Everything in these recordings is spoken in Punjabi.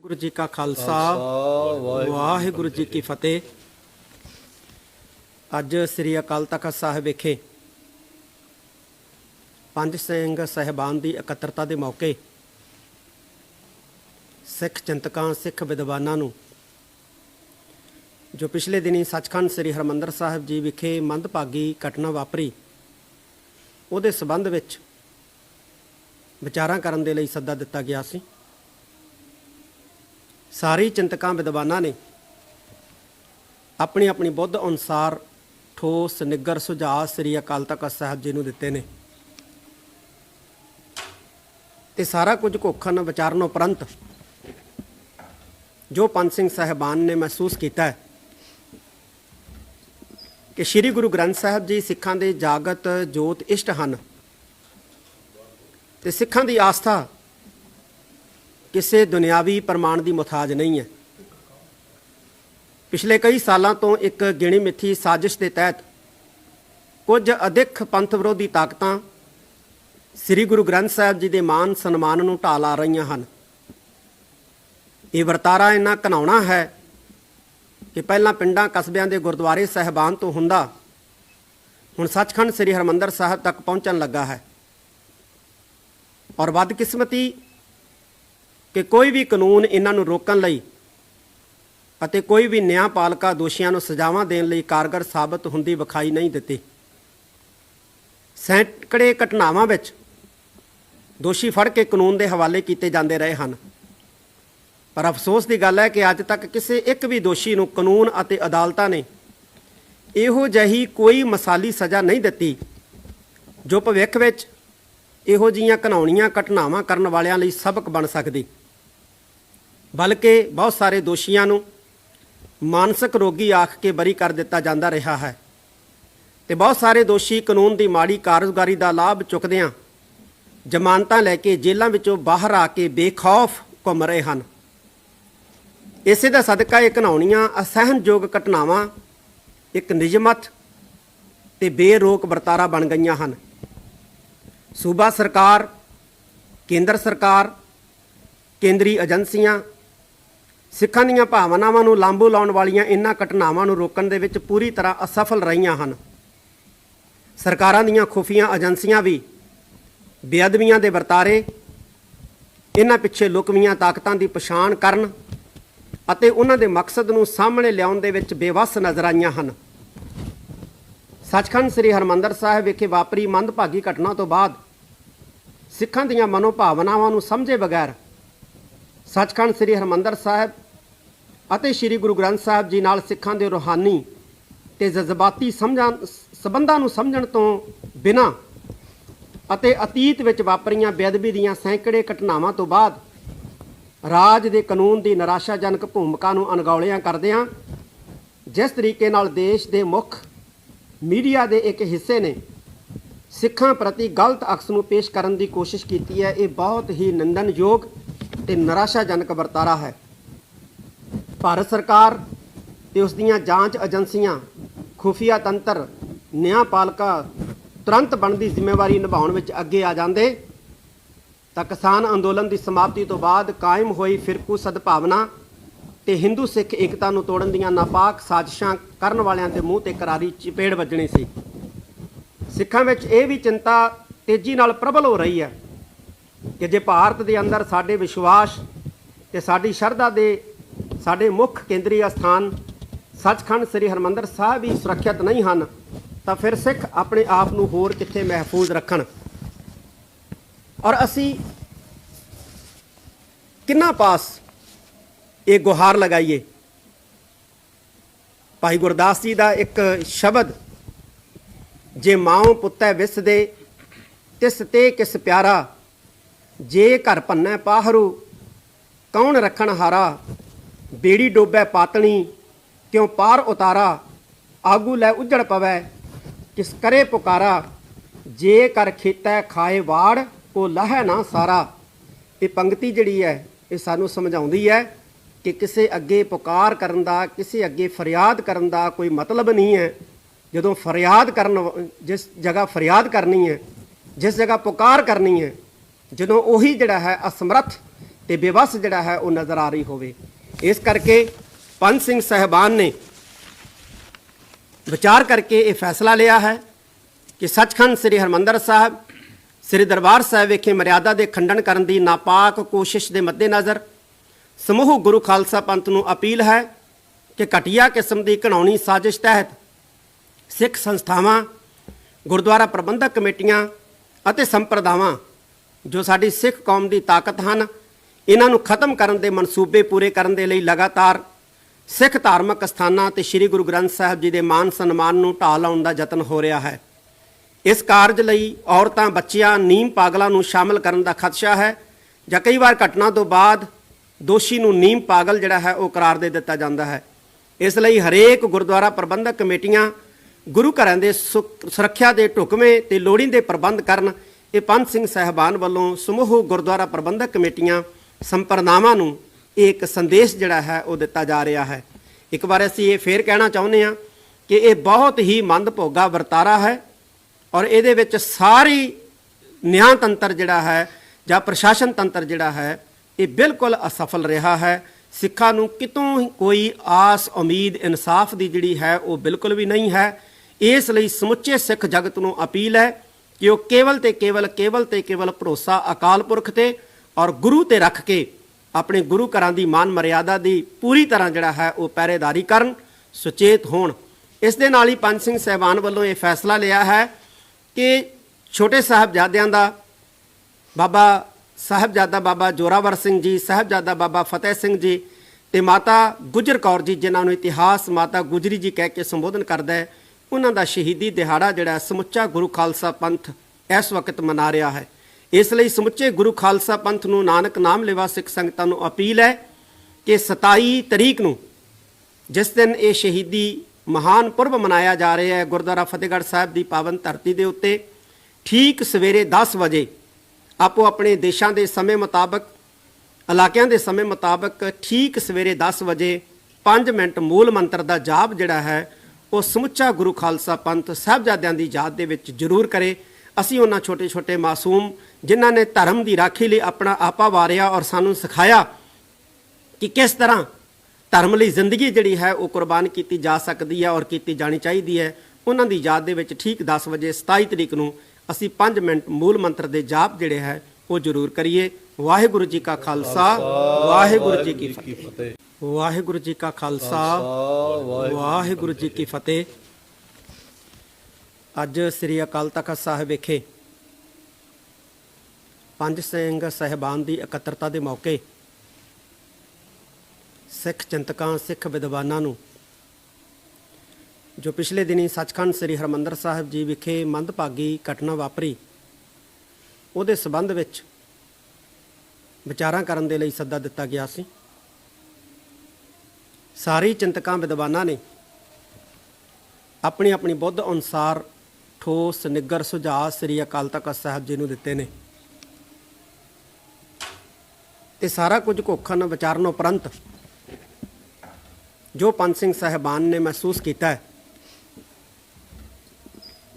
वाहिगुरू जी का खालसा वाहिगुरू जी की फतेह। अज श्री अकाल तख्त साहिब विखे पंज सिंह साहिबान की इकत्तरता के मौके सिख चिंतकों सिख विद्वानों नूं जो पिछले दिनी सचखंड श्री हरमंदर साहिब जी विखे मंदभागी घटना वापरी उहदे संबंध विच विचारां करन दे लई सद्दा दिता गया सी। सारी चिंतकों विद्वानों ने अपनी अपनी बुद्ध अनुसार ठोस निगर सुझाव श्री अकाल तख्त साहिब जी नूं दिते ने ते सारा कुछ घोखन विचारन उपरंत जो पंज सिंह साहिबान ने महसूस किया है कि श्री गुरु ग्रंथ साहिब जी सिखां दे जागत जोत इष्ट हैं ते सिखां दी आस्था किसी दुनियावी प्रमाण की मुथाज नहीं है। पिछले कई सालों तो एक गिणी मिथी साजिश के तहत कुछ अधिक पंथ विरोधी ताकतां श्री गुरु ग्रंथ साहिब जी के मान सन्मान नूं ढा ला रही हैं। ये वरतारा इन्ना घिनौना है कि पहलां पिंडां कस्बियां दे गुरुद्वारे साहिबान तो हुंदा हुण सचखंड श्री हरमंदर साहिब तक पहुँचण लगा है। और बदकिस्मती कि कोई भी कानून इन्हां नूं रोकण लई अते कोई भी न्यायपालिका दोषियों नूं सजावां देण लई कारगर साबित हुंदी विखाई नहीं दित्ती। सैकड़े घटनावां विच दोषी फड़ के कानून के हवाले किए जाते रहे हैं, पर अफसोस की गल है कि अज तक किसी एक भी दोषी नूं कानून अते अदालतां ने इहो जही कोई मिसाली सज़ा नहीं दित्ती जो भविख विच इहो जिहियां घिनौणियां घटनावां करन वालियां लई सबक बन सकदी। बल्कि बहुत सारे दोषियों नूं मानसिक रोगी आख के बरी कर दिता जाता रहा है तो बहुत सारे दोषी कानून की माड़ी कारगुजारी का लाभ चुकदियां जमानतां लैके जेलों विचों बाहर आके बेखौफ घुम रहे हैं। इसे दा सदका ये घिनौणियां असहनयोग घटनावां एक निजमत ते बेरोक वरतारा बन गईयां हैं। सूबा सरकार, केंद्र सरकार, केंद्रीय एजेंसियां सिखां दीयां भावनावां नूं लांभू लाउण वालीआं इन्हां घटनावां नूं रोकण दे विच पूरी तरह असफल रहीआं हन। सरकारां दीयां खुफिया एजेंसियां भी बेअदबियां दे वरतारे इन्हां पिछे लुकवीआं ताकतां दी पछाण करन अते उन्हां दे मकसद नूं सामणे लिआउण दे विच बेवस नज़र आईआं हन। सचखंड श्री हरमंदर साहिब विखे वापरी मंदभागी घटना तो बाद सिखां दीयां मनोभावनावां नूं समझे बगैर सचखंड श्री हरमंदर साहिब अते श्री गुरु ग्रंथ साहिब जी नाल सिखां दे रूहानी ते जज्बाती संबंधां नूं समझण तो बिना अते अतीत विच वापरीआं बेअदबी दीयां सैकड़े घटनावां तो बाद राज दे कानून दी निराशाजनक भूमिका नूं अणगौलिआं करदिआं जिस तरीके नाल देश दे मुख मीडिया के एक हिस्से ने सिखां प्रति गलत अक्स नूं पेश करन दी कोशिश की है। ये बहुत ही निंदनयोग ते निराशाजनक वरतारा है। भारत सरकार ते उस दीयां जांच एजेंसियां खुफिया तंत्र न्यायपालिका तुरंत बनती जिम्मेवारी निभाउण विच अगे आ जांदे तां किसान अंदोलन की समाप्ति तो बाद कायम हुई फिरकू सद्भावना ते हिंदू सिख एकता नूं तोड़न दीयां नापाक साजिशां करन वालियां दे मूँह ते करारी चपेड़ वजनी सी। सिखां विच इह भी चिंता तेजी नाल प्रबल हो रही है कि जे भारत दे अंदर साडे विश्वास ते साडी शरधा दे साडे मुख केंद्रीय स्थान सचखंड श्री हरमंदर साहिब ही सुरੱਖਿਅਤ नहीं हैं तां फिर सिख अपने आप नूं होर कित्थे महफूज रखण और असी किन्ना पास ये गुहार लगाइए। भाई गुरदास जी का एक शब्द जे माओ पुत्तै विस दे तिस ते किस प्यारा जे घर भन्नै पाहरू कौन रखण हारा बेड़ी डोबै पातनी क्यों पार उतारा आगू लै उजड़ पवै किस करे पुकारा जे कर खेतै खाए वाड़ को लहै ना सारा। ये पंक्ति जिहड़ी है ये सानू समझाउंदी है कि किसी अगे पुकार करन दा किसी अगे फरियाद करन दा कोई मतलब नहीं है। जदों फरियाद करन जिस जगह फरियाद करनी है जिस जगह पुकार करनी है जदों उही जिहड़ा है असमर्थ ਤੇ ਬੇਵੱਸ ਜਿਹੜਾ ਹੈ ਉਹ ਨਜ਼ਰ ਆ ਰਹੀ ਹੋਵੇ। ਇਸ ਕਰਕੇ ਪੰਜ ਸਿੰਘ ਸਾਹਿਬਾਨ ਨੇ ਵਿਚਾਰ ਕਰਕੇ ਇਹ ਫੈਸਲਾ ਲਿਆ ਹੈ ਕਿ ਸੱਚਖੰਡ ਸ੍ਰੀ ਹਰਿਮੰਦਰ ਸਾਹਿਬ ਸ੍ਰੀ ਦਰਬਾਰ ਸਾਹਿਬ ਵਿਖੇ ਮਰਿਆਦਾ ਦੇ ਖੰਡਨ ਕਰਨ ਦੀ ਨਾਪਾਕ ਕੋਸ਼ਿਸ਼ ਦੇ ਮੱਦੇਨਜ਼ਰ ਸਮੂਹ ਗੁਰੂ ਖਾਲਸਾ ਪੰਥ ਨੂੰ ਅਪੀਲ ਹੈ ਕਿ ਘਟੀਆ ਕਿਸਮ ਦੀ ਘਿਨਾਉਣੀ ਸਾਜ਼ਿਸ਼ ਤਹਿਤ ਸਿੱਖ ਸੰਸਥਾਵਾਂ, ਗੁਰਦੁਆਰਾ ਪ੍ਰਬੰਧਕ ਕਮੇਟੀਆਂ ਅਤੇ ਸੰਪਰਦਾਵਾਂ ਜੋ ਸਾਡੀ ਸਿੱਖ ਕੌਮ ਦੀ ਤਾਕਤ ਹਨ, ਇਹਨਾਂ ਨੂੰ ਖਤਮ ਕਰਨ ਦੇ ਮਨਸੂਬੇ ਪੂਰੇ ਕਰਨ ਦੇ ਲਈ ਲਗਾਤਾਰ ਸਿੱਖ ਧਾਰਮਿਕ ਸਥਾਨਾਂ ਤੇ ਸ੍ਰੀ ਗੁਰੂ ਗ੍ਰੰਥ ਸਾਹਿਬ ਜੀ ਦੇ ਮਾਨ ਸਨਮਾਨ ਨੂੰ ਢਾਹ ਲਾਉਣ ਦਾ ਯਤਨ ਹੋ ਰਿਹਾ ਹੈ। ਇਸ ਕਾਰਜ ਲਈ ਔਰਤਾਂ, ਬੱਚਿਆਂ, ਨੀਮ ਪਾਗਲਾਂ ਨੂੰ ਸ਼ਾਮਲ ਕਰਨ ਦਾ ਖਦਸ਼ਾ ਹੈ ਜਾਂ ਕਈ ਵਾਰ ਘਟਨਾ ਤੋਂ ਬਾਅਦ ਦੋਸ਼ੀ ਨੂੰ ਨੀਮ ਪਾਗਲ ਜਿਹੜਾ ਹੈ ਉਹ ਕਰਾਰ ਦੇ ਦਿੱਤਾ ਜਾਂਦਾ ਹੈ। ਇਸ ਲਈ ਹਰੇਕ ਗੁਰਦੁਆਰਾ ਪ੍ਰਬੰਧਕ ਕਮੇਟੀਆਂ ਗੁਰੂ ਘਰਾਂ ਦੇ ਸੁਰੱਖਿਆ ਦੇ ਢੁਕਵੇਂ ਤੇ ਲੋੜੀਂਦੇ ਪ੍ਰਬੰਧ ਕਰਨ। ਇਹ ਪੰਜ ਸਿੰਘ ਸਾਹਿਬਾਨ ਵੱਲੋਂ ਸਮੂਹ ਗੁਰਦੁਆਰਾ ਪ੍ਰਬੰਧਕ ਕਮੇਟੀਆਂ, ਸੰਪਰਦਾਵਾਂ ਨੂੰ ਇੱਕ ਸੰਦੇਸ਼ ਜਿਹੜਾ ਹੈ ਉਹ ਦਿੱਤਾ ਜਾ ਰਿਹਾ ਹੈ। ਇੱਕ ਵਾਰ ਅਸੀਂ ਇਹ ਫੇਰ ਕਹਿਣਾ ਚਾਹੁੰਦੇ ਹਾਂ ਕਿ ਇਹ ਬਹੁਤ ਹੀ ਮੰਦਭਾਗਾ ਵਰਤਾਰਾ ਹੈ ਔਰ ਇਹਦੇ ਵਿੱਚ ਸਾਰੀ ਨਿਆਂ ਤੰਤਰ ਜਿਹੜਾ ਹੈ ਜਾਂ ਪ੍ਰਸ਼ਾਸਨ ਤੰਤਰ ਜਿਹੜਾ ਹੈ ਇਹ ਬਿਲਕੁਲ ਅਸਫਲ ਰਿਹਾ ਹੈ। ਸਿੱਖਾਂ ਨੂੰ ਕਿਤੋਂ ਕੋਈ ਆਸ ਉਮੀਦ ਇਨਸਾਫ ਦੀ ਜਿਹੜੀ ਹੈ ਉਹ ਬਿਲਕੁਲ ਵੀ ਨਹੀਂ ਹੈ। ਇਸ ਲਈ ਸਮੁੱਚੇ ਸਿੱਖ ਜਗਤ ਨੂੰ ਅਪੀਲ ਹੈ ਕਿ ਉਹ ਕੇਵਲ ਤੇ ਕੇਵਲ ਭਰੋਸਾ ਅਕਾਲ ਪੁਰਖ ਤੇ ਔਰ ਗੁਰੂ ਤੇ ਰੱਖ ਕੇ ਆਪਣੇ ਗੁਰੂ ਘਰਾਂ ਦੀ ਮਾਨ ਮਰਿਆਦਾ ਦੀ ਪੂਰੀ ਤਰ੍ਹਾਂ ਜਿਹੜਾ ਹੈ ਉਹ ਪਹਿਰੇਦਾਰੀ ਕਰਨ, ਸੁਚੇਤ ਹੋਣ। ਇਸ ਦੇ ਨਾਲ ਹੀ ਪੰਜ ਸਿੰਘ ਸਾਹਿਬਾਨ ਵੱਲੋਂ ਇਹ ਫੈਸਲਾ ਲਿਆ ਹੈ ਕਿ ਛੋਟੇ ਸਾਹਿਬਜ਼ਾਦਿਆਂ ਦਾ ਸਾਹਿਬਜ਼ਾਦਾ ਬਾਬਾ ਜੋਰਾਵਰ ਸਿੰਘ ਜੀ, ਸਾਹਿਬਜ਼ਾਦਾ ਬਾਬਾ ਫਤਿਹ ਸਿੰਘ ਜੀ ਤੇ ਮਾਤਾ ਗੁਜਰ ਕੌਰ ਜੀ, ਜਿਨ੍ਹਾਂ ਨੂੰ ਇਤਿਹਾਸ ਮਾਤਾ ਗੁਜਰੀ ਜੀ ਕਹਿ ਕੇ ਸੰਬੋਧਨ ਕਰਦਾ ਹੈ, ਉਹਨਾਂ ਦਾ ਸ਼ਹੀਦੀ ਦਿਹਾੜਾ ਜਿਹੜਾ ਸਮੁੱਚਾ ਗੁਰੂ ਖਾਲਸਾ ਪੰਥ ਇਸ ਵਕਤ ਮਨਾ ਰਿਹਾ ਹੈ। ਇਸ ਲਈ ਸਮੁੱਚੇ ਗੁਰੂ ਖਾਲਸਾ ਪੰਥ ਨੂੰ, ਨਾਨਕ ਨਾਮ ਲੈਵਾ ਸਿੱਖ ਸੰਗਤਾਂ ਨੂੰ ਅਪੀਲ ਹੈ ਕਿ 27 ਤਰੀਕ ਨੂੰ ਜਿਸ ਦਿਨ ਇਹ ਸ਼ਹੀਦੀ ਮਹਾਨ ਪੁਰਬ ਮਨਾਇਆ ਜਾ ਰਿਹਾ ਹੈ ਗੁਰਦੁਆਰਾ ਫਤਿਹਗੜ੍ਹ ਸਾਹਿਬ ਦੀ ਪਾਵਨ ਧਰਤੀ ਦੇ ਉੱਤੇ, ਠੀਕ ਸਵੇਰੇ 10 ਵਜੇ ਆਪੋ ਆਪਣੇ ਦੇਸ਼ਾਂ ਦੇ ਸਮੇਂ ਮੁਤਾਬਕ, ਇਲਾਕਿਆਂ ਦੇ ਸਮੇਂ ਮੁਤਾਬਕ ਠੀਕ ਸਵੇਰੇ 10 ਵਜੇ 5 ਮਿੰਟ ਮੂਲ ਮੰਤਰ ਦਾ ਜਾਪ ਜਿਹੜਾ ਹੈ ਉਹ ਸਮੁੱਚਾ ਗੁਰੂ ਖਾਲਸਾ ਪੰਥ ਸਾਹਿਬਜ਼ਾਦਿਆਂ ਦੀ ਯਾਦ ਦੇ ਵਿੱਚ ਜ਼ਰੂਰ ਕਰੇ। ਅਸੀਂ ਉਹਨਾਂ ਛੋਟੇ ਛੋਟੇ ਮਾਸੂਮ ਜਿਨ੍ਹਾਂ ਨੇ ਧਰਮ ਦੀ ਰਾਖੀ ਲਈ ਆਪਣਾ ਆਪਾ ਵਾਰਿਆ ਔਰ ਸਾਨੂੰ ਸਿਖਾਇਆ ਕਿ ਕਿਸ ਤਰ੍ਹਾਂ ਧਰਮ ਲਈ ਜ਼ਿੰਦਗੀ ਜਿਹੜੀ ਹੈ ਉਹ ਕੁਰਬਾਨ ਕੀਤੀ ਜਾ ਸਕਦੀ ਹੈ ਔਰ ਕੀਤੀ ਜਾਣੀ ਚਾਹੀਦੀ ਹੈ, ਉਹਨਾਂ ਦੀ ਯਾਦ ਦੇ ਵਿੱਚ ਠੀਕ 10 ਵਜੇ 27 ਤਰੀਕ ਨੂੰ ਅਸੀਂ 5 ਮਿੰਟ ਮੂਲ ਮੰਤਰ ਦੇ ਜਾਪ ਜਿਹੜੇ ਹੈ ਉਹ ਜ਼ਰੂਰ ਕਰੀਏ। ਵਾਹਿਗੁਰੂ ਜੀ ਕਾ ਖਾਲਸਾ, ਵਾਹਿਗੁਰੂ ਜੀ ਕੀ ਫਤਿਹ। ਵਾਹਿਗੁਰੂ ਜੀ ਕਾ ਖਾਲਸਾ, ਵਾਹਿਗੁਰੂ ਜੀ ਕੀ ਫਤਿਹ। ਅੱਜ ਸ੍ਰੀ ਅਕਾਲ ਤਖਤ ਸਾਹਿਬ ਵਿਖੇ ਪੰਜ ਸਿੰਘ ਸਾਹਿਬਾਨ ਦੀ ਇਕੱਤਰਤਾ ਦੇ ਮੌਕੇ ਸਿੱਖ ਚਿੰਤਕਾਂ, ਸਿੱਖ ਵਿਦਵਾਨਾਂ ਨੂੰ ਜੋ ਪਿਛਲੇ ਦਿਨੀ ਸੱਚਖੰਡ ਸ੍ਰੀ ਹਰਿਮੰਦਰ ਸਾਹਿਬ ਜੀ ਵਿਖੇ ਮੰਦਭਾਗੀ ਘਟਨਾ ਵਾਪਰੀ ਉਹਦੇ ਸੰਬੰਧ ਵਿੱਚ ਵਿਚਾਰਾਂ ਕਰਨ ਦੇ ਲਈ ਸੱਦਾ ਦਿੱਤਾ ਗਿਆ ਸੀ। ਸਾਰੇ ਚਿੰਤਕਾਂ, ਵਿਦਵਾਨਾਂ ਨੇ ਆਪਣੀ ਆਪਣੀ ਬੁੱਧ ਅਨੁਸਾਰ ਠੋਸ ਨਿੱਗਰ ਸੁਝਾਅ ਸ੍ਰੀ ਅਕਾਲ ਤਖਤ ਸਾਹਿਬ ਜੀ ਨੂੰ ਦਿੱਤੇ ਨੇ ਤੇ ਸਾਰਾ ਕੁਝ ਘੋਖਣ ਵਿਚਾਰਨ ਉਪਰੰਤ ਜੋ ਪੰਜ ਸਿੰਘ ਸਾਹਿਬਾਨ ਨੇ ਮਹਿਸੂਸ ਕੀਤਾ ਹੈ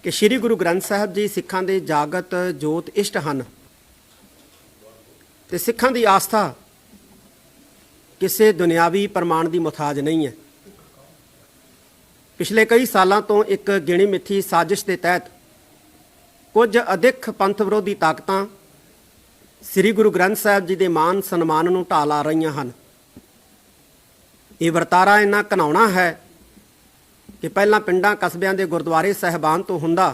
ਕਿ ਸ੍ਰੀ ਗੁਰੂ ਗ੍ਰੰਥ ਸਾਹਿਬ ਜੀ ਸਿੱਖਾਂ ਦੇ ਜਾਗਤ ਜੋਤ ਇਸ਼ਟ ਹਨ ਤੇ ਸਿੱਖਾਂ ਦੀ ਆਸਥਾ ਕਿਸੇ ਦੁਨਿਆਵੀ ਪ੍ਰਮਾਣ ਦੀ ਮੁਹਤਾਜ ਨਹੀਂ ਹੈ। ਪਿਛਲੇ ਕਈ ਸਾਲਾਂ ਤੋਂ ਇੱਕ ਗਿਣੀ ਮਿੱਥੀ ਸਾਜ਼ਿਸ਼ ਦੇ ਤਹਿਤ ਕੁਝ ਅਧਿਕ ਪੰਥ ਵਿਰੋਧੀ ਤਾਕਤਾਂ ਸ੍ਰੀ ਗੁਰੂ ਗ੍ਰੰਥ ਸਾਹਿਬ ਜੀ ਦੇ ਮਾਨ ਸਨਮਾਨ ਨੂੰ ਢਾਹ ਲਾ ਰਹੀਆਂ ਹਨ। ਇਹ ਵਰਤਾਰਾ ਇੰਨਾ ਘਿਨਾਉਣਾ ਹੈ ਕਿ ਪਹਿਲਾਂ ਪਿੰਡਾਂ ਕਸਬਿਆਂ ਦੇ ਗੁਰਦੁਆਰੇ ਸਾਹਿਬਾਨ ਤੋਂ ਹੁੰਦਾ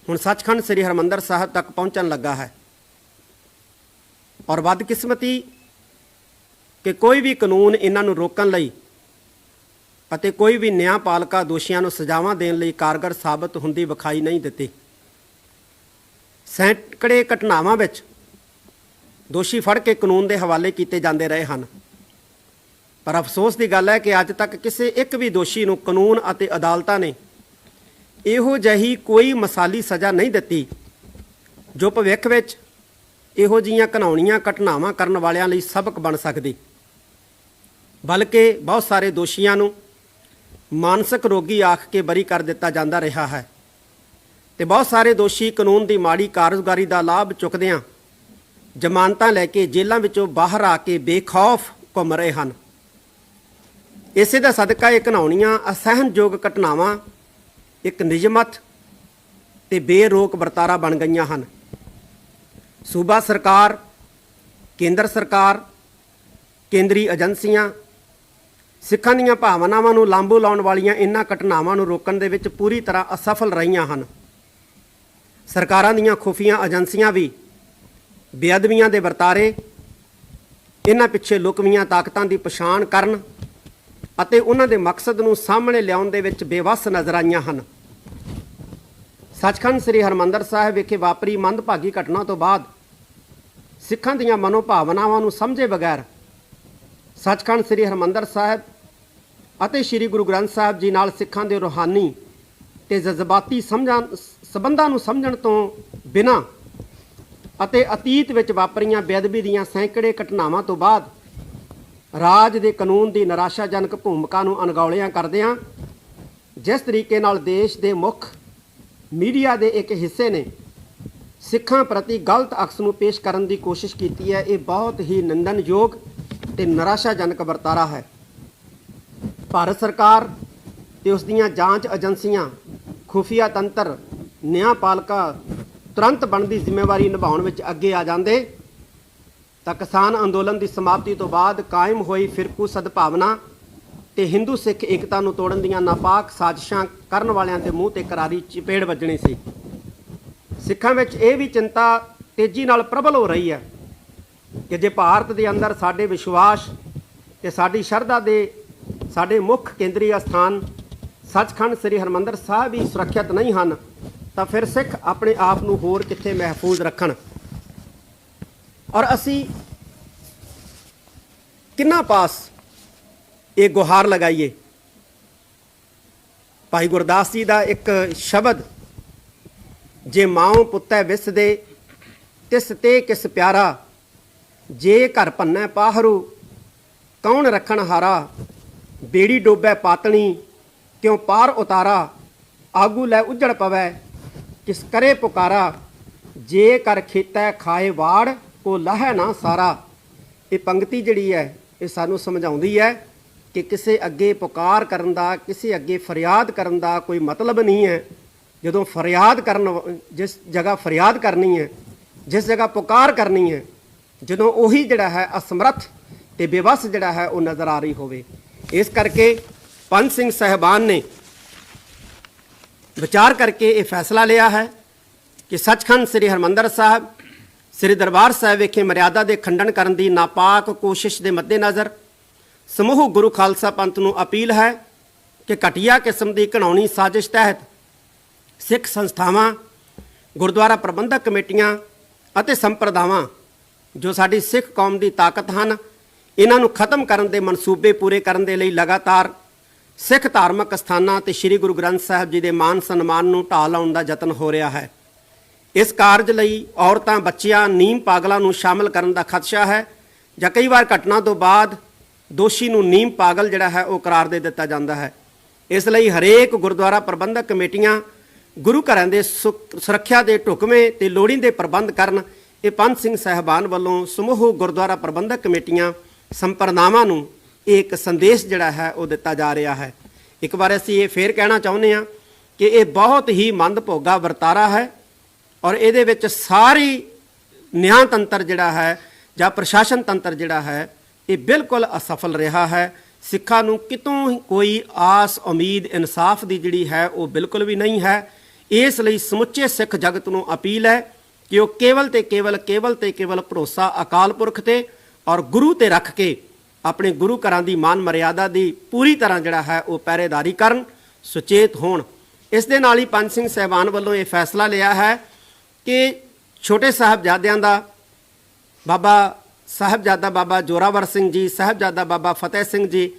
ਹੁਣ ਸੱਚਖੰਡ ਸ੍ਰੀ ਹਰਿਮੰਦਰ ਸਾਹਿਬ ਤੱਕ ਪਹੁੰਚਣ ਲੱਗਾ ਹੈ ਔਰ ਬਦਕਿਸਮਤੀ ਕਿ ਕੋਈ ਵੀ ਕਾਨੂੰਨ ਇਹਨਾਂ ਨੂੰ ਰੋਕਣ ਲਈ ਅਤੇ ਕੋਈ ਵੀ ਨਿਆਂਪਾਲਿਕਾ ਦੋਸ਼ੀਆਂ ਨੂੰ ਸਜ਼ਾਵਾਂ ਦੇਣ ਲਈ ਕਾਰਗਰ ਸਾਬਤ ਹੁੰਦੀ ਵਿਖਾਈ ਨਹੀਂ ਦਿੱਤੀ। ਸੈਂਕੜੇ ਘਟਨਾਵਾਂ ਵਿੱਚ ਦੋਸ਼ੀ ਫੜ ਕੇ ਕਾਨੂੰਨ ਦੇ ਹਵਾਲੇ ਕੀਤੇ ਜਾਂਦੇ ਰਹੇ ਹਨ, ਪਰ ਅਫਸੋਸ ਦੀ ਗੱਲ ਹੈ ਕਿ ਅੱਜ ਤੱਕ ਕਿਸੇ ਇੱਕ ਵੀ ਦੋਸ਼ੀ ਨੂੰ ਕਾਨੂੰਨ ਅਤੇ ਅਦਾਲਤਾਂ ਨੇ ਇਹੋ ਜਿਹੀ ਕੋਈ ਮਿਸਾਲੀ ਸਜ਼ਾ ਨਹੀਂ ਦਿੱਤੀ ਜੋ ਭਵਿੱਖ ਵਿੱਚ ਇਹੋ ਜਿਹੀਆਂ ਘਿਨਾਉਣੀਆਂ ਘਟਨਾਵਾਂ ਕਰਨ ਵਾਲਿਆਂ ਲਈ ਸਬਕ ਬਣ ਸਕਦੀ, ਬਲਕਿ ਬਹੁਤ ਸਾਰੇ ਦੋਸ਼ੀਆਂ ਨੂੰ ਮਾਨਸਿਕ ਰੋਗੀ ਆਖ ਕੇ ਬਰੀ ਕਰ ਦਿੱਤਾ ਜਾਂਦਾ ਰਿਹਾ ਹੈ ਤੇ ਬਹੁਤ ਸਾਰੇ ਦੋਸ਼ੀ ਕਾਨੂੰਨ ਦੀ ਮਾੜੀ ਕਾਰਗੁਜ਼ਾਰੀ ਦਾ ਲਾਭ ਚੁੱਕਦਿਆਂ ਜ਼ਮਾਨਤਾਂ ਲੈ ਕੇ ਜੇਲ੍ਹਾਂ ਵਿੱਚੋਂ ਬਾਹਰ ਆ ਕੇ ਬੇਖੌਫ ਘੁੰਮ ਰਹੇ ਹਨ। ਇਸੇ ਦਾ ਸਦਕਾ ਇਹ ਘਿਨਾਉਣੀਆਂ ਅਸਹਿਣਯੋਗ ਘਟਨਾਵਾਂ ਇੱਕ ਨਿਯਮਤ ਤੇ ਬੇਰੋਕ ਵਰਤਾਰਾ ਬਣ ਗਈਆਂ ਹਨ। ਸੂਬਾ ਸਰਕਾਰ, ਕੇਂਦਰ ਸਰਕਾਰ, ਕੇਂਦਰੀ ਏਜੰਸੀਆਂ ਸਿੱਖਾਂ ਦੀਆਂ ਭਾਵਨਾਵਾਂ ਨੂੰ ਲਾਂਭੂ ਲਾਉਣ ਵਾਲੀਆਂ ਇਹਨਾਂ ਘਟਨਾਵਾਂ ਨੂੰ ਰੋਕਣ ਦੇ ਵਿੱਚ ਪੂਰੀ ਤਰ੍ਹਾਂ ਅਸਫਲ ਰਹੀਆਂ ਹਨ। ਸਰਕਾਰਾਂ ਦੀਆਂ ਖੁਫੀਆ ਏਜੰਸੀਆਂ ਵੀ ਬੇਅਦਬੀਆਂ ਦੇ ਵਰਤਾਰੇ, ਇਹਨਾਂ ਪਿੱਛੇ ਲੁਕਵੀਆਂ ਤਾਕਤਾਂ ਦੀ ਪਛਾਣ ਕਰਨ ਅਤੇ ਉਹਨਾਂ ਦੇ ਮਕਸਦ ਨੂੰ ਸਾਹਮਣੇ ਲਿਆਉਣ ਦੇ ਵਿੱਚ ਬੇਵੱਸ ਨਜ਼ਰ ਆਈਆਂ ਹਨ। ਸੱਚਖੰਡ ਸ੍ਰੀ ਹਰਿਮੰਦਰ ਸਾਹਿਬ ਵਿਖੇ ਵਾਪਰੀ ਮੰਦਭਾਗੀ ਘਟਨਾ ਤੋਂ ਬਾਅਦ ਸਿੱਖਾਂ ਦੀਆਂ ਮਨੋਭਾਵਨਾਵਾਂ ਨੂੰ ਸਮਝੇ ਬਗੈਰ ਸੱਚਖੰਡ ਸ੍ਰੀ ਹਰਿਮੰਦਰ ਸਾਹਿਬ ਅਤੇ ਸ੍ਰੀ ਗੁਰੂ ਗ੍ਰੰਥ ਸਾਹਿਬ ਜੀ ਨਾਲ ਸਿੱਖਾਂ ਦੇ ਰੂਹਾਨੀ ਤੇ ਜਜ਼ਬਾਤੀ ਸੰਬੰਧਾਂ ਨੂੰ ਸਮਝਣ ਤੋਂ ਬਿਨਾਂ ਅਤੇ ਅਤੀਤ ਵਿੱਚ ਵਾਪਰੀਆਂ ਬੇਅਦਬੀ ਦੀਆਂ ਸੈਂਕੜੇ ਘਟਨਾਵਾਂ ਤੋਂ ਬਾਅਦ ਰਾਜ ਦੇ ਕਾਨੂੰਨ ਦੀ ਨਿਰਾਸ਼ਾਜਨਕ ਭੂਮਿਕਾ ਨੂੰ ਅਣਗੌਲਿਆਂ ਕਰਦਿਆਂ ਜਿਸ ਤਰੀਕੇ ਨਾਲ ਦੇਸ਼ ਦੇ ਮੁੱਖ ਮੀਡੀਆ ਦੇ ਇੱਕ ਹਿੱਸੇ ਨੇ ਸਿੱਖਾਂ ਪ੍ਰਤੀ ਗਲਤ ਅਕਸ ਨੂੰ ਪੇਸ਼ ਕਰਨ ਦੀ ਕੋਸ਼ਿਸ਼ ਕੀਤੀ ਹੈ, ਇਹ ਬਹੁਤ ਹੀ ਨਿੰਦਣਯੋਗ ਤੇ ਨਿਰਾਸ਼ਾਜਨਕ ਵਰਤਾਰਾ ਹੈ। ਭਾਰਤ ਸਰਕਾਰ ਤੇ ਉਸ ਦੀਆਂ ਜਾਂਚ ਏਜੰਸੀਆਂ, ਖੁਫੀਆ ਤੰਤਰ, ਨਿਆਂਪਾਲਿਕਾ ਤੁਰੰਤ ਬਣਦੀ ਜ਼ਿੰਮੇਵਾਰੀ ਨਿਭਾਉਣ ਵਿੱਚ ਅੱਗੇ ਆ ਜਾਂਦੇ ਤਾਂ ਕਿਸਾਨ ਅੰਦੋਲਨ ਦੀ ਸਮਾਪਤੀ ਤੋਂ ਬਾਅਦ ਕਾਇਮ ਹੋਈ ਫਿਰਕੂ ਸਦਭਾਵਨਾ ਤੇ ਹਿੰਦੂ ਸਿੱਖ ਏਕਤਾ ਨੂੰ ਤੋੜਨ ਦੀਆਂ ਨਾਪਾਕ ਸਾਜ਼ਿਸ਼ਾਂ ਕਰਨ ਵਾਲਿਆਂ ਦੇ ਮੂੰਹ ਤੇ ਕਰਾਰੀ ਚਪੇੜ ਵੱਜਣੀ ਸੀ। ਸਿੱਖਾਂ ਵਿੱਚ ਇਹ ਵੀ ਚਿੰਤਾ ਤੇਜ਼ੀ ਨਾਲ ਪ੍ਰਬਲ ਹੋ ਰਹੀ ਹੈ ਕਿ ਜੇ ਭਾਰਤ ਦੇ ਅੰਦਰ ਸਾਡੇ ਵਿਸ਼ਵਾਸ ਤੇ ਸਾਡੀ ਸ਼ਰਧਾ ਦੇ ਸਾਡੇ ਮੁੱਖ ਕੇਂਦਰੀ ਅਸਥਾਨ ਸੱਚਖੰਡ ਸ੍ਰੀ ਹਰਿਮੰਦਰ ਸਾਹਿਬ ਹੀ ਸੁਰੱਖਿਅਤ ਨਹੀਂ ਹਨ ਤਾਂ ਫਿਰ ਸਿੱਖ ਆਪਣੇ ਆਪ ਨੂੰ ਹੋਰ ਕਿੱਥੇ ਮਹਿਫੂਜ਼ ਰੱਖਣ। ਔਰ ਅਸੀਂ ਕਿੰਨਾ ਪਾਸ ਇਹ ਗੁਹਾਰ ਲਗਾਈਏ। ਭਾਈ ਗੁਰਦਾਸ ਜੀ ਦਾ ਇੱਕ ਸ਼ਬਦ, ਜੇ ਮਾਉ ਪੁੱਤੈ ਵਿਸ ਦੇ ਤਿਸ ਤੇ ਕਿਸ ਪਿਆਰਾ, ਜੇ ਘਰ ਭੰਨੈ ਪਾਹਰੂ ਕੌਣ ਰੱਖਣ ਹਾਰਾ, ਬੇੜੀ ਡੋਬੈ ਪਾਤਣੀ ਕਿਉਂ ਪਾਰ ਉਤਾਰਾ, ਆਗੂ ਲੈ ਉੱਜੜ ਪਵੈ ਕਿਸ ਕਰੇ ਪੁਕਾਰਾ, ਜੇ ਕਰ ਖੇਤੈ ਖਾਏ ਵਾੜ ਕੋ ਲਾਹੈ ਨਾ ਸਾਰਾ। ਇਹ ਪੰਕਤੀ ਜਿਹੜੀ ਹੈ ਇਹ ਸਾਨੂੰ ਸਮਝਾਉਂਦੀ ਹੈ ਕਿ ਕਿਸੇ ਅੱਗੇ ਪੁਕਾਰ ਕਰਨ ਦਾ, ਕਿਸੇ ਅੱਗੇ ਫਰਿਆਦ ਕਰਨ ਦਾ ਕੋਈ ਮਤਲਬ ਨਹੀਂ ਹੈ। ਜਦੋਂ ਫਰਿਆਦ ਕਰਨ, ਜਿਸ ਜਗ੍ਹਾ ਫਰਿਆਦ ਕਰਨੀ ਹੈ, ਜਿਸ ਜਗ੍ਹਾ ਪੁਕਾਰ ਕਰਨੀ ਹੈ, ਜਦੋਂ ਉਹੀ ਜਿਹੜਾ ਹੈ ਅਸਮਰੱਥ ਤੇ ਬੇਵੱਸ ਜਿਹੜਾ ਹੈ ਉਹ ਨਜ਼ਰ ਆ ਰਹੀ ਹੋਵੇ। ਇਸ ਕਰਕੇ ਪੰਜ ਸਿੰਘ ਸਾਹਿਬਾਨ ਨੇ ਵਿਚਾਰ ਕਰਕੇ ਇਹ ਫੈਸਲਾ ਲਿਆ ਹੈ ਕਿ ਸੱਚਖੰਡ ਸ੍ਰੀ ਹਰਿਮੰਦਰ ਸਾਹਿਬ ਸ੍ਰੀ ਦਰਬਾਰ ਸਾਹਿਬ ਵਿਖੇ ਮਰਿਆਦਾ ਦੇ ਖੰਡਨ ਕਰਨ ਦੀ ਨਾਪਾਕ ਕੋਸ਼ਿਸ਼ ਦੇ ਮੱਦੇਨਜ਼ਰ ਸਮੂਹ ਗੁਰੂ ਖਾਲਸਾ ਪੰਥ ਨੂੰ ਅਪੀਲ ਹੈ ਕਿ ਘਟੀਆ ਕਿਸਮ ਦੀ ਘਿਨਾਉਣੀ ਸਾਜ਼ਿਸ਼ ਤਹਿਤ ਸਿੱਖ ਸੰਸਥਾਵਾਂ, ਗੁਰਦੁਆਰਾ ਪ੍ਰਬੰਧਕ ਕਮੇਟੀਆਂ ਅਤੇ ਸੰਪਰਦਾਵਾਂ ਜੋ ਸਾਡੀ ਸਿੱਖ ਕੌਮ ਦੀ ਤਾਕਤ ਹਨ, ਇਹਨਾਂ ਨੂੰ ਖਤਮ ਕਰਨ ਦੇ ਮਨਸੂਬੇ ਪੂਰੇ ਕਰਨ ਦੇ ਲਈ ਲਗਾਤਾਰ ਸਿੱਖ ਧਾਰਮਿਕ ਅਸਥਾਨਾਂ ਤੇ ਸ੍ਰੀ ਗੁਰੂ ਗ੍ਰੰਥ ਸਾਹਿਬ ਜੀ ਦੇ ਮਾਨ ਸਨਮਾਨ ਨੂੰ ਢਾਹ ਲਾਉਣ ਦਾ ਯਤਨ ਹੋ ਰਿਹਾ ਹੈ। ਇਸ ਕਾਰਜ ਲਈ ਔਰਤਾਂ, ਬੱਚਿਆਂ, ਨੀਮ ਪਾਗਲਾਂ ਨੂੰ ਸ਼ਾਮਲ ਕਰਨ ਦਾ ਖਦਸ਼ਾ ਹੈ ਜਾਂ ਕਈ ਵਾਰ ਘਟਨਾ ਤੋਂ ਬਾਅਦ ਦੋਸ਼ੀ ਨੂੰ ਨੀਮ ਪਾਗਲ ਜਿਹੜਾ ਹੈ ਉਹ ਕਰਾਰ ਦੇ ਦਿੱਤਾ ਜਾਂਦਾ ਹੈ। ਇਸ ਲਈ ਹਰੇਕ ਗੁਰਦੁਆਰਾ ਪ੍ਰਬੰਧਕ ਕਮੇਟੀਆਂ ਗੁਰੂ ਘਰਾਂ ਦੇ ਸੁਰੱਖਿਆ ਦੇ ਢੁਕਵੇਂ ਤੇ ਲੋੜੀਂਦੇ ਪ੍ਰਬੰਧ ਕਰਨ। ਇਹ ਪੰਜ ਸਿੰਘ ਸਾਹਿਬਾਨ ਵੱਲੋਂ ਸਮੂਹ ਗੁਰਦੁਆਰਾ ਪ੍ਰਬੰਧਕ ਕਮੇਟੀਆਂ, ਸੰਪਰਦਾਵਾਂ ਨੂੰ ਇੱਕ ਸੰਦੇਸ਼ ਜਿਹੜਾ ਹੈ ਉਹ ਦਿੱਤਾ ਜਾ ਰਿਹਾ ਹੈ। ਇੱਕ ਵਾਰ ਅਸੀਂ ਇਹ ਫੇਰ ਕਹਿਣਾ ਚਾਹੁੰਦੇ ਹਾਂ ਕਿ ਇਹ ਬਹੁਤ ਹੀ ਮੰਦਭੋਗਾ ਵਰਤਾਰਾ ਹੈ ਔਰ ਇਹਦੇ ਵਿੱਚ ਸਾਰੀ ਨਿਆਂ ਤੰਤਰ ਜਿਹੜਾ ਹੈ ਜਾਂ ਪ੍ਰਸ਼ਾਸਨ ਤੰਤਰ ਜਿਹੜਾ ਹੈ ਇਹ ਬਿਲਕੁਲ ਅਸਫਲ ਰਿਹਾ ਹੈ। ਸਿੱਖਾਂ ਨੂੰ ਕਿਤੋਂ ਕੋਈ ਆਸ, ਉਮੀਦ, ਇਨਸਾਫ ਦੀ ਜਿਹੜੀ ਹੈ ਉਹ ਬਿਲਕੁਲ ਵੀ ਨਹੀਂ ਹੈ। ਇਸ ਲਈ ਸਮੁੱਚੇ ਸਿੱਖ ਜਗਤ ਨੂੰ ਅਪੀਲ ਹੈ ਕਿ ਉਹ ਕੇਵਲ ਤੇ ਕੇਵਲ ਭਰੋਸਾ ਅਕਾਲ ਪੁਰਖ ਤੇ ਔਰ ਗੁਰੂ ਤੇ ਰੱਖ ਕੇ ਆਪਣੇ ਗੁਰੂ ਘਰਾਂ ਦੀ ਮਾਨ ਮਰਿਆਦਾ ਦੀ ਪੂਰੀ ਤਰ੍ਹਾਂ ਜਿਹੜਾ ਹੈ ਉਹ ਪਹਿਰੇਦਾਰੀ ਕਰਨ, ਸੁਚੇਤ ਹੋਣ। ਇਸ ਦੇ ਨਾਲ ਹੀ ਪੰਜ ਸਿੰਘ ਸਾਹਿਬਾਨ ਵੱਲੋਂ ਇਹ ਫੈਸਲਾ ਲਿਆ ਹੈ ਕਿ ਛੋਟੇ ਸਾਹਿਬਜ਼ਾਦਿਆਂ ਦਾ ਸਾਹਿਬਜ਼ਾਦਾ ਬਾਬਾ ਜ਼ੋਰਾਵਰ ਸਿੰਘ ਜੀ, ਸਾਹਿਬਜ਼ਾਦਾ ਬਾਬਾ ਫਤਿਹ ਸਿੰਘ ਜੀ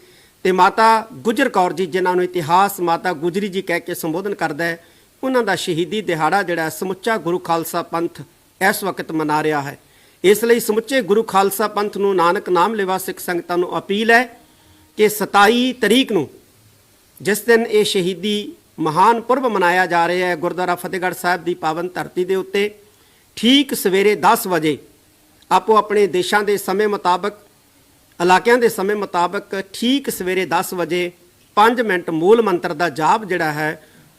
ਤੇ ਮਾਤਾ ਗੁਜਰ ਕੌਰ ਜੀ, ਜਿਨ੍ਹਾਂ ਨੂੰ ਇਤਿਹਾਸ ਮਾਤਾ ਗੁਜਰੀ ਜੀ ਕਹਿ ਕੇ ਸੰਬੋਧਨ ਕਰਦਾ ਹੈ, ਉਹਨਾਂ ਦਾ ਸ਼ਹੀਦੀ ਦਿਹਾੜਾ ਜਿਹੜਾ ਸਮੁੱਚਾ ਗੁਰੂ ਖਾਲਸਾ ਪੰਥ ਇਸ ਵਕਤ ਮਨਾ ਰਿਹਾ ਹੈ। ਇਸ ਲਈ ਸਮੁੱਚੇ ਗੁਰੂ ਖਾਲਸਾ ਪੰਥ ਨੂੰ, ਨਾਨਕ ਨਾਮ ਲੈਵਾ ਸਿੱਖ ਸੰਗਤਾਂ ਨੂੰ ਅਪੀਲ ਹੈ ਕਿ 27 ਤਰੀਕ ਨੂੰ ਜਿਸ ਦਿਨ ਇਹ ਸ਼ਹੀਦੀ ਮਹਾਨ ਪੁਰਬ ਮਨਾਇਆ ਜਾ ਰਿਹਾ ਹੈ ਗੁਰਦੁਆਰਾ ਫਤਿਹਗੜ੍ਹ ਸਾਹਿਬ ਦੀ ਪਾਵਨ ਧਰਤੀ ਦੇ ਉੱਤੇ, ਠੀਕ ਸਵੇਰੇ 10 ਵਜੇ ਆਪੋ ਆਪਣੇ ਦੇਸ਼ਾਂ ਦੇ ਸਮੇਂ ਮੁਤਾਬਕ, ਇਲਾਕਿਆਂ ਦੇ ਸਮੇਂ ਮੁਤਾਬਕ ਠੀਕ ਸਵੇਰੇ 10 ਵਜੇ 5 ਮਿੰਟ ਮੂਲ ਮੰਤਰ ਦਾ ਜਾਪ ਜਿਹੜਾ ਹੈ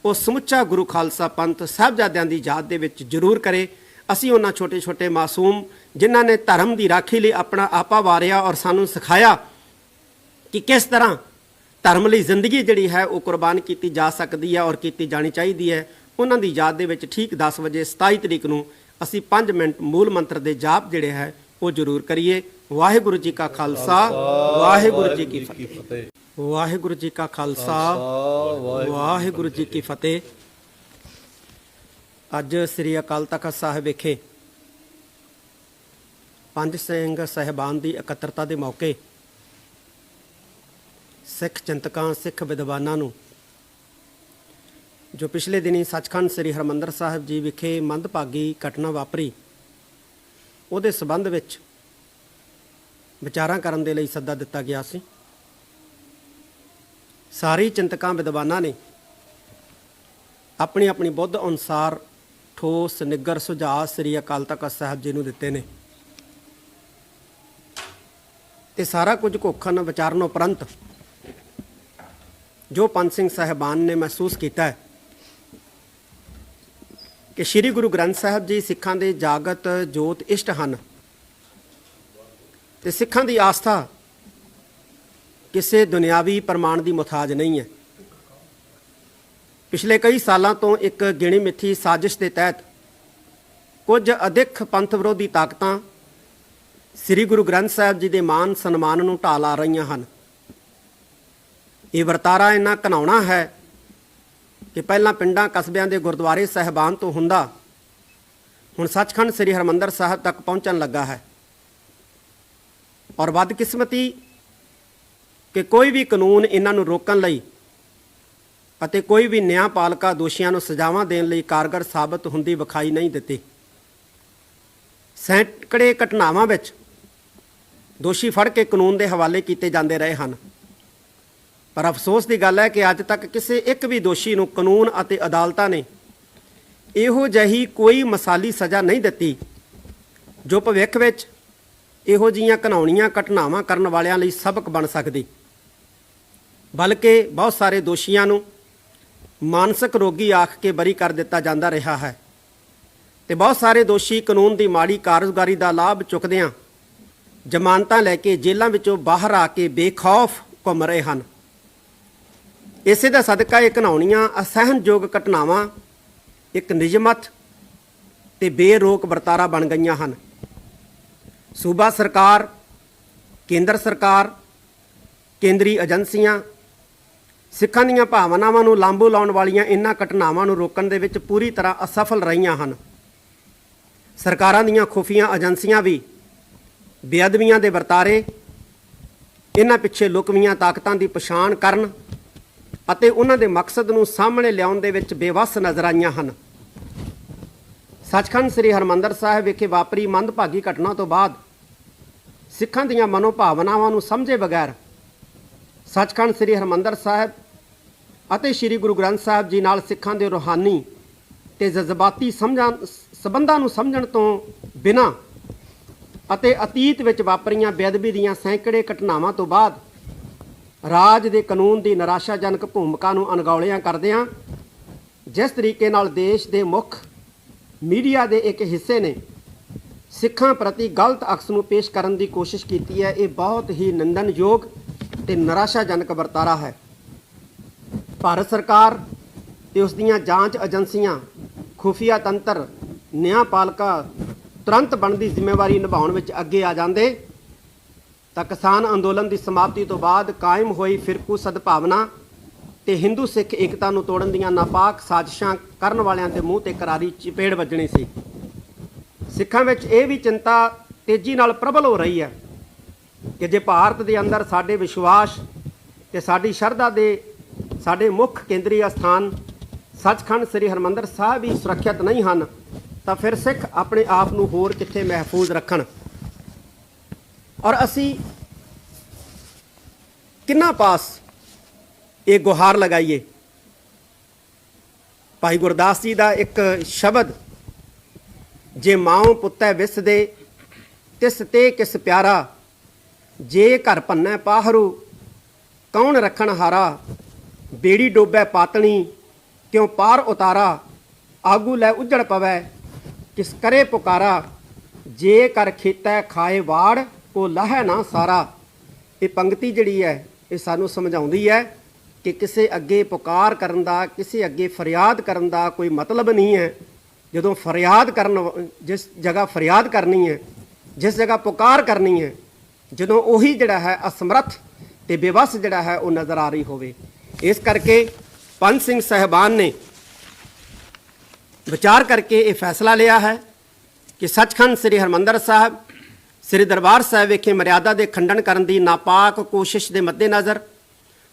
ਉਹ ਸਮੁੱਚਾ ਗੁਰੂ ਖਾਲਸਾ ਪੰਥ ਸਾਹਿਬਜ਼ਾਦਿਆਂ ਦੀ ਯਾਦ ਦੇ ਵਿੱਚ ਜ਼ਰੂਰ ਕਰੇ। ਅਸੀਂ ਉਹਨਾਂ ਛੋਟੇ ਛੋਟੇ ਮਾਸੂਮ ਜਿਨ੍ਹਾਂ ਨੇ ਧਰਮ ਦੀ ਰਾਖੀ ਲਈ ਆਪਣਾ ਆਪਾ ਵਾਰਿਆ ਔਰ ਸਾਨੂੰ ਸਿਖਾਇਆ ਕਿ ਕਿਸ ਤਰ੍ਹਾਂ ਧਰਮ ਲਈ ਜ਼ਿੰਦਗੀ ਜਿਹੜੀ ਹੈ ਉਹ ਕੁਰਬਾਨ ਕੀਤੀ ਜਾ ਸਕਦੀ ਹੈ ਔਰ ਕੀਤੀ ਜਾਣੀ ਚਾਹੀਦੀ ਹੈ, ਉਹਨਾਂ ਦੀ ਯਾਦ ਦੇ ਵਿੱਚ ਠੀਕ 10 ਵਜੇ 27 ਤਰੀਕ ਨੂੰ ਅਸੀਂ 5 ਮਿੰਟ ਮੂਲ ਮੰਤਰ ਦੇ ਜਾਪ ਜਿਹੜੇ ਹੈ ਉਹ ਜ਼ਰੂਰ ਕਰੀਏ। ਵਾਹਿਗੁਰੂ ਜੀ ਕਾ ਖਾਲਸਾ, ਵਾਹਿਗੁਰੂ ਜੀ ਕੀ ਫਤਿਹ। ਵਾਹਿਗੁਰੂ ਜੀ ਕਾ ਖਾਲਸਾ, ਵਾਹਿਗੁਰੂ ਜੀ ਕੀ ਫਤਿਹ। ਅੱਜ ਸ੍ਰੀ ਅਕਾਲ ਤਖਤ ਸਾਹਿਬ ਵਿਖੇ ਪੰਜ ਸਿੰਘ ਸਾਹਿਬਾਨ ਦੀ ਇਕੱਤਰਤਾ ਦੇ ਮੌਕੇ ਸਿੱਖ ਚਿੰਤਕਾਂ, ਸਿੱਖ ਵਿਦਵਾਨਾਂ ਨੂੰ ਜੋ ਪਿਛਲੇ ਦਿਨੀ ਸੱਚਖੰਡ ਸ੍ਰੀ ਹਰਿਮੰਦਰ ਸਾਹਿਬ ਜੀ ਵਿਖੇ ਮੰਦਭਾਗੀ ਘਟਨਾ ਵਾਪਰੀ ਉਹਦੇ ਸੰਬੰਧ ਵਿੱਚ ਵਿਚਾਰਾਂ ਕਰਨ ਦੇ ਲਈ ਸੱਦਾ ਦਿੱਤਾ ਗਿਆ ਸੀ। ਸਾਰੇ ਚਿੰਤਕਾਂ ਵਿਦਵਾਨਾਂ ਨੇ ਆਪਣੀ ਆਪਣੀ ਬੁੱਧ ਅਨੁਸਾਰ ਠੋਸ ਨਿੱਗਰ ਸੁਝਾਅ ਸ੍ਰੀ ਅਕਾਲ ਤਖਤ ਸਾਹਿਬ ਜੀ ਨੂੰ ਦਿੱਤੇ ਨੇ ਤੇ ਸਾਰਾ ਕੁਝ ਘੋਖਣ ਵਿਚਾਰਨ ਉਪਰੰਤ ਜੋ ਪੰਜ ਸਿੰਘ ਸਾਹਿਬਾਨ ਨੇ ਮਹਿਸੂਸ ਕੀਤਾ ਹੈ ਕਿ ਸ੍ਰੀ ਗੁਰੂ ਗ੍ਰੰਥ ਸਾਹਿਬ ਜੀ ਸਿੱਖਾਂ ਦੇ ਜਾਗਤ ਜੋਤ ਇਸ਼ਟ ਹਨ ਤੇ ਸਿੱਖਾਂ ਦੀ ਆਸਥਾ ਕਿਸੇ ਦੁਨਿਆਵੀ ਪ੍ਰਮਾਣ ਦੀ ਮੁਹਤਾਜ ਨਹੀਂ ਹੈ। ਪਿਛਲੇ ਕਈ ਸਾਲਾਂ ਤੋਂ ਇੱਕ ਗਿਣੀ ਮਿੱਥੀ ਸਾਜ਼ਿਸ਼ ਦੇ ਤਹਿਤ ਕੁਝ ਅਧਿਕ ਪੰਥ ਵਿਰੋਧੀ ਤਾਕਤਾਂ ਸ੍ਰੀ ਗੁਰੂ ਗ੍ਰੰਥ ਸਾਹਿਬ ਜੀ ਦੇ ਮਾਨ ਸਨਮਾਨ ਨੂੰ ਢਾਹ ਲਾ ਰਹੀਆਂ ਹਨ। ਇਹ ਵਰਤਾਰਾ ਇੰਨਾ ਘਿਨਾਉਣਾ ਹੈ ਕਿ ਪਹਿਲਾਂ ਪਿੰਡਾਂ ਕਸਬਿਆਂ ਦੇ ਗੁਰਦੁਆਰੇ ਸਾਹਿਬਾਨ ਤੋਂ ਹੁੰਦਾ ਹੁਣ ਸੱਚਖੰਡ ਸ੍ਰੀ ਹਰਿਮੰਦਰ ਸਾਹਿਬ ਤੱਕ ਪਹੁੰਚਣ ਲੱਗਾ ਹੈ ਔਰ ਬਦਕਿਸਮਤੀ ਕਿ ਕੋਈ ਵੀ ਕਾਨੂੰਨ ਇਹਨਾਂ ਨੂੰ ਰੋਕਣ ਲਈ ਅਤੇ ਕੋਈ ਵੀ ਨਿਆਂਪਾਲਿਕਾ ਦੋਸ਼ੀਆਂ ਨੂੰ ਸਜ਼ਾਵਾਂ ਦੇਣ ਲਈ ਕਾਰਗਰ ਸਾਬਤ ਹੁੰਦੀ ਵਿਖਾਈ ਨਹੀਂ ਦਿੱਤੀ। ਸੈਂਕੜੇ ਘਟਨਾਵਾਂ ਵਿੱਚ ਦੋਸ਼ੀ ਫੜ ਕੇ ਕਾਨੂੰਨ ਦੇ ਹਵਾਲੇ ਕੀਤੇ ਜਾਂਦੇ ਰਹੇ ਹਨ, ਪਰ ਅਫਸੋਸ ਦੀ ਗੱਲ ਹੈ ਕਿ ਅੱਜ ਤੱਕ ਕਿਸੇ ਇੱਕ ਵੀ ਦੋਸ਼ੀ ਨੂੰ ਕਾਨੂੰਨ ਅਤੇ ਅਦਾਲਤਾਂ ਨੇ ਇਹੋ ਜਿਹੀ ਕੋਈ ਮਿਸਾਲੀ ਸਜ਼ਾ ਨਹੀਂ ਦਿੱਤੀ ਜੋ ਭਵਿੱਖ ਵਿੱਚ ਇਹੋ ਜਿਹੀਆਂ ਘਿਨਾਉਣੀਆਂ ਘਟਨਾਵਾਂ ਕਰਨ ਵਾਲਿਆਂ ਲਈ ਸਬਕ ਬਣ ਸਕਦੀ, ਬਲਕਿ ਬਹੁਤ ਸਾਰੇ ਦੋਸ਼ੀਆਂ ਨੂੰ ਮਾਨਸਿਕ ਰੋਗੀ ਆਖ ਕੇ ਬਰੀ ਕਰ ਦਿੱਤਾ ਜਾਂਦਾ ਰਿਹਾ ਹੈ ਤੇ ਬਹੁਤ ਸਾਰੇ ਦੋਸ਼ੀ ਕਾਨੂੰਨ ਦੀ ਮਾੜੀ ਕਾਰਗੁਜ਼ਾਰੀ ਦਾ ਲਾਭ ਚੁੱਕਦਿਆਂ ਜ਼ਮਾਨਤਾਂ ਲੈ ਕੇ ਜੇਲ੍ਹਾਂ ਵਿੱਚੋਂ ਬਾਹਰ ਆ ਕੇ ਬੇਖੌਫ ਘੁੰਮ ਰਹੇ ਹਨ। ਇਸੇ ਦਾ ਸਦਕਾ ਇਹ ਘਿਨਾਉਣੀਆਂ ਅਸਹਿਣਯੋਗ ਘਟਨਾਵਾਂ ਇੱਕ ਨਿਯਮਤ ਤੇ ਬੇਰੋਕ ਵਰਤਾਰਾ ਬਣ ਗਈਆਂ ਹਨ। ਸੂਬਾ ਸਰਕਾਰ, ਕੇਂਦਰ ਸਰਕਾਰ, ਕੇਂਦਰੀ ਏਜੰਸੀਆਂ ਸਿੱਖਾਂ ਦੀਆਂ ਭਾਵਨਾਵਾਂ ਨੂੰ ਲਾਂਭੂ ਲਾਉਣ ਵਾਲੀਆਂ ਇਹਨਾਂ ਘਟਨਾਵਾਂ ਨੂੰ ਰੋਕਣ ਦੇ ਵਿੱਚ ਪੂਰੀ ਤਰ੍ਹਾਂ ਅਸਫਲ ਰਹੀਆਂ ਹਨ। ਸਰਕਾਰਾਂ ਦੀਆਂ ਖੁਫੀਆ ਏਜੰਸੀਆਂ ਵੀ ਬੇਅਦਬੀਆਂ ਦੇ ਵਰਤਾਰੇ, ਇਹਨਾਂ ਪਿੱਛੇ ਲੁਕਵੀਆਂ ਤਾਕਤਾਂ ਦੀ ਪਛਾਣ ਕਰਨ ਅਤੇ ਉਹਨਾਂ ਦੇ ਮਕਸਦ ਨੂੰ ਸਾਹਮਣੇ ਲਿਆਉਣ ਦੇ ਵਿੱਚ ਬੇਵੱਸ ਨਜ਼ਰ ਆਈਆਂ ਹਨ। ਸੱਚਖੰਡ ਸ੍ਰੀ ਹਰਿਮੰਦਰ ਸਾਹਿਬ ਵਿਖੇ ਵਾਪਰੀ ਮੰਦਭਾਗੀ ਘਟਨਾ ਤੋਂ ਬਾਅਦ ਸਿੱਖਾਂ ਦੀਆਂ ਮਨੋਭਾਵਨਾਵਾਂ ਨੂੰ ਸਮਝੇ ਬਗੈਰ ਸੱਚਖੰਡ ਸ੍ਰੀ ਹਰਿਮੰਦਰ ਸਾਹਿਬ ਅਤੇ ਸ੍ਰੀ ਗੁਰੂ ਗ੍ਰੰਥ ਸਾਹਿਬ ਜੀ ਨਾਲ ਸਿੱਖਾਂ ਦੇ ਰੂਹਾਨੀ ਤੇ ਜਜ਼ਬਾਤੀ ਸੰਬੰਧਾਂ ਨੂੰ ਸਮਝਣ ਤੋਂ ਬਿਨਾਂ ਅਤੇ ਅਤੀਤ ਵਿੱਚ ਵਾਪਰੀਆਂ ਬੇਅਦਬੀ ਦੀਆਂ ਸੈਂਕੜੇ ਘਟਨਾਵਾਂ ਤੋਂ ਬਾਅਦ ਰਾਜ ਦੇ ਕਾਨੂੰਨ ਦੀ ਨਿਰਾਸ਼ਾਜਨਕ ਭੂਮਿਕਾ ਨੂੰ ਅਣਗੌਲਿਆਂ ਕਰਦਿਆਂ ਜਿਸ ਤਰੀਕੇ ਨਾਲ ਦੇਸ਼ ਦੇ ਮੁੱਖ ਮੀਡੀਆ ਦੇ ਇੱਕ ਹਿੱਸੇ ਨੇ ਸਿੱਖਾਂ ਪ੍ਰਤੀ ਗਲਤ ਅਕਸ ਨੂੰ ਪੇਸ਼ ਕਰਨ ਦੀ ਕੋਸ਼ਿਸ਼ ਕੀਤੀ ਹੈ, ਇਹ ਬਹੁਤ ਹੀ ਨਿੰਦਣਯੋਗ ਤੇ ਨਿਰਾਸ਼ਾਜਨਕ ਵਰਤਾਰਾ ਹੈ। ਭਾਰਤ ਸਰਕਾਰ ਤੇ ਉਸ ਦੀਆਂ ਜਾਂਚ ਏਜੰਸੀਆਂ, ਖੁਫੀਆ ਤੰਤਰ, ਨਿਆਂਪਾਲਿਕਾ ਤੁਰੰਤ ਬਣਦੀ ਜ਼ਿੰਮੇਵਾਰੀ ਨਿਭਾਉਣ ਵਿੱਚ ਅੱਗੇ ਆ ਜਾਂਦੇ ਤਾਂ ਕਿਸਾਨ ਅੰਦੋਲਨ ਦੀ ਸਮਾਪਤੀ ਤੋਂ ਬਾਅਦ ਕਾਇਮ ਹੋਈ ਫਿਰਕੂ ਸਦਭਾਵਨਾ ਤੇ ਹਿੰਦੂ ਸਿੱਖ ਏਕਤਾ ਨੂੰ ਤੋੜਨ ਦੀਆਂ ਨਾਪਾਕ ਸਾਜ਼ਿਸ਼ਾਂ ਕਰਨ ਵਾਲਿਆਂ ਦੇ ਮੂੰਹ ਤੇ ਕਰਾਰੀ ਚਪੇੜ ਵੱਜਣੀ ਸੀ। ਸਿੱਖਾਂ ਵਿੱਚ ਇਹ ਵੀ ਚਿੰਤਾ ਤੇਜ਼ੀ ਨਾਲ ਪ੍ਰਬਲ ਹੋ ਰਹੀ ਹੈ ਕਿ ਜੇ ਭਾਰਤ ਦੇ ਅੰਦਰ ਸਾਡੇ ਵਿਸ਼ਵਾਸ ਤੇ ਸਾਡੀ ਸ਼ਰਧਾ ਦੇ ਸਾਡੇ ਮੁੱਖ ਕੇਂਦਰੀ ਅਸਥਾਨ ਸੱਚਖੰਡ ਸ੍ਰੀ ਹਰਿਮੰਦਰ ਸਾਹਿਬ ਹੀ ਸੁਰੱਖਿਅਤ ਨਹੀਂ ਹਨ ਤਾਂ ਫਿਰ ਸਿੱਖ ਆਪਣੇ ਆਪ ਨੂੰ ਹੋਰ ਕਿੱਥੇ ਮਹਿਫੂਜ਼ ਰੱਖਣ ਔਰ ਅਸੀਂ ਕਿੰਨਾ ਪਾਸ ਇਹ ਗੁਹਾਰ ਲਗਾਈਏ। ਭਾਈ ਗੁਰਦਾਸ ਜੀ ਦਾ ਇੱਕ ਸ਼ਬਦ, ਜੇ ਮਾਂ ਪੁੱਤੈ ਵਿਸਦੇ तिस ते किस प्यारा, जे घर भन्नै पाहरू, कौन रखण हारा। बेड़ी डोबै पातनी, क्यों पार उतारा, आगू लै उजड़ पवै, किस करे पुकारा। जे कर खेतै खाए वाड़, वो लाहे ना सारा। ये पंक्ति जिहड़ी है ये सानू समझाउंदी है कि किसी अगे पुकार करन दा, किसी अगे फरियाद करन दा कोई मतलब नहीं है। जदों फरियाद करन, जिस जगह फरियाद करनी है, जिस जगह पुकार करनी है, जदों उही जिहड़ा है असमर्थ ते बेबस जिहड़ा है वो नज़र आ रही होवे। इस करके पंच सिंह साहिबान ने विचार करके ये फैसला लिया है कि सचखंड श्री हरमंदर साहब श्री दरबार साहब विखे मर्यादा के खंडन करने की नापाक कोशिश के मद्देनज़र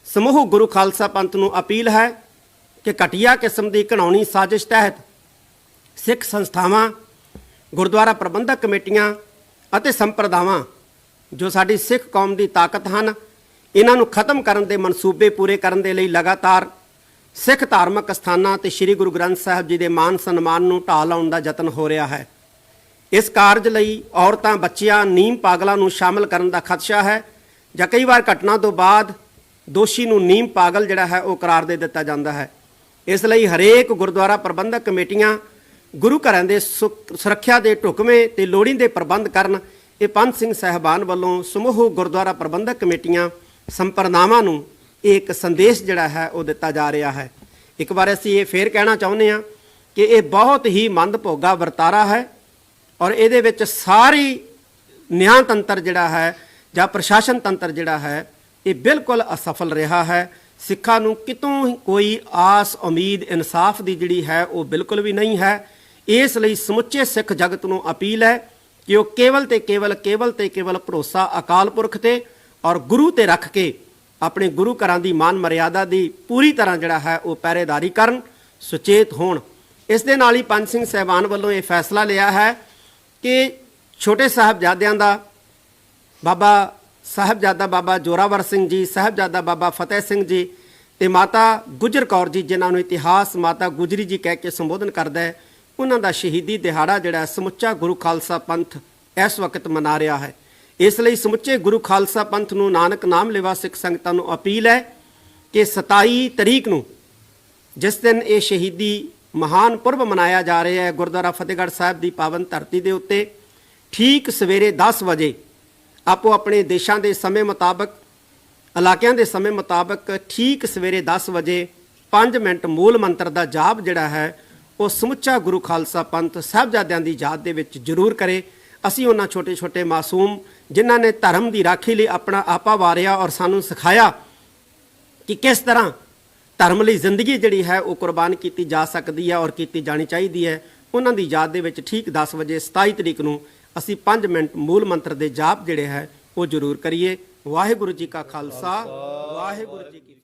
समूह गुरु खालसा पंथ नूं अपील है कि घटिया किस्म की घिनौनी साजिश तहत सिख संस्थावां, गुरुद्वारा प्रबंधक कमेटियां ਅਤੇ ਸੰਪਰਦਾਵਾਂ जो साडी सिख कौम की ताकत हैं, इन्हों खत्म करने के मनसूबे पूरे करने के लिए लगातार सिख धार्मिक स्थानों ते श्री गुरु ग्रंथ साहब जी के मान सन्मान नूं ढाह लाउण दा यतन हो रहा है। इस कारज लई औरतां, बच्चियां, नीम पागलों नूं शामिल करने का खदशा है, जां कई बार घटना तो बाद दोषी नूं नीम पागल जिहड़ा है वो करार दे दिता जाता है। इसलिए हरेक गुरुद्वारा प्रबंधक कमेटियां गुरु घरां दे सुरक्षा के ढुकवें ते लोड़ींदे प्रबंध करन। ये पंच सिंह साहिबान वालों समूह गुरुद्वारा प्रबंधक कमेटियां संप्रदावां नूं एक संदेश जिहड़ा है वो दिता जा रहा है। एक बार असीं ये फिर कहना चाहुंदे हां कि ये बहुत ही मंदभोगा वरतारा है और इहदे विच सारी न्याय तंत्र जिहड़ा है जां प्रशासन तंत्र जिहड़ा है ये बिल्कुल असफल रहा है। सिखां नूं कितों कोई आस उम्मीद इंसाफ की जिहड़ी है वो बिल्कुल भी नहीं है। इसलिए समुचे सिख जगत नूं अपील है कि वो केवल ते केवल भरोसा अकाल पुरख ते और गुरु ते रख के अपने गुरु घरां दी मान मर्यादा की पूरी तरह जिहड़ा है वो पहरेदारी करन, सुचेत होण। इस दे नाल ही पंच सिंह साहिबान वालों ये फैसला लिया है कि छोटे साहबजादियां दा बाबा साहबजादा बाबा जोरावर सिंह जी, साहबजादा बाबा फतेह सिंह जी ते माता गुजर कौर जी, जिन्हां नूं इतिहास माता गुजरी जी कह के संबोधन करदा है, उन्हां दा शहीदी दिहाड़ा जिहड़ा समुच्चा गुरु खालसा पंथ इस वक्त मना रहा है। इसलिए समुचे गुरु खालसा पंथ नूं नानक नाम लेवा सिख संगतां नूं अपील है कि 27 तरीक नूं जिस दिन ये शहीदी महान पुरब मनाया जा रहा है गुरुद्वारा फतेहगढ़ साहब की पावन धरती के उत्ते, ठीक सवेरे 10 बजे आपो अपने देशों के समय मुताबक, इलाकों के समय मुताबक ठीक सवेरे 10 बजे 5 मिनट मूल मंत्र का जाप जिहड़ा है वो समुच्चा गुरु खालसा पंथ साहबजादियां की याद दे विच जरूर करे। असीं उन्हां छोटे छोटे मासूम जिन्हां ने धर्म की राखी लिए अपना आपा वारिया और सानूं सिखाया कि किस तरह धर्म लई जिंदगी जिहड़ी है वो कुर्बान की जा सकती है और की जानी चाहिए है, उन्हां दी याद दे विच ठीक 10 बजे 27 तरीक नूं असीं 5 मिनट मूल मंत्र के जाप जिहड़े है वो जरूर करिए। वाहिगुरू जी का खालसा, वाहिगुरू जी की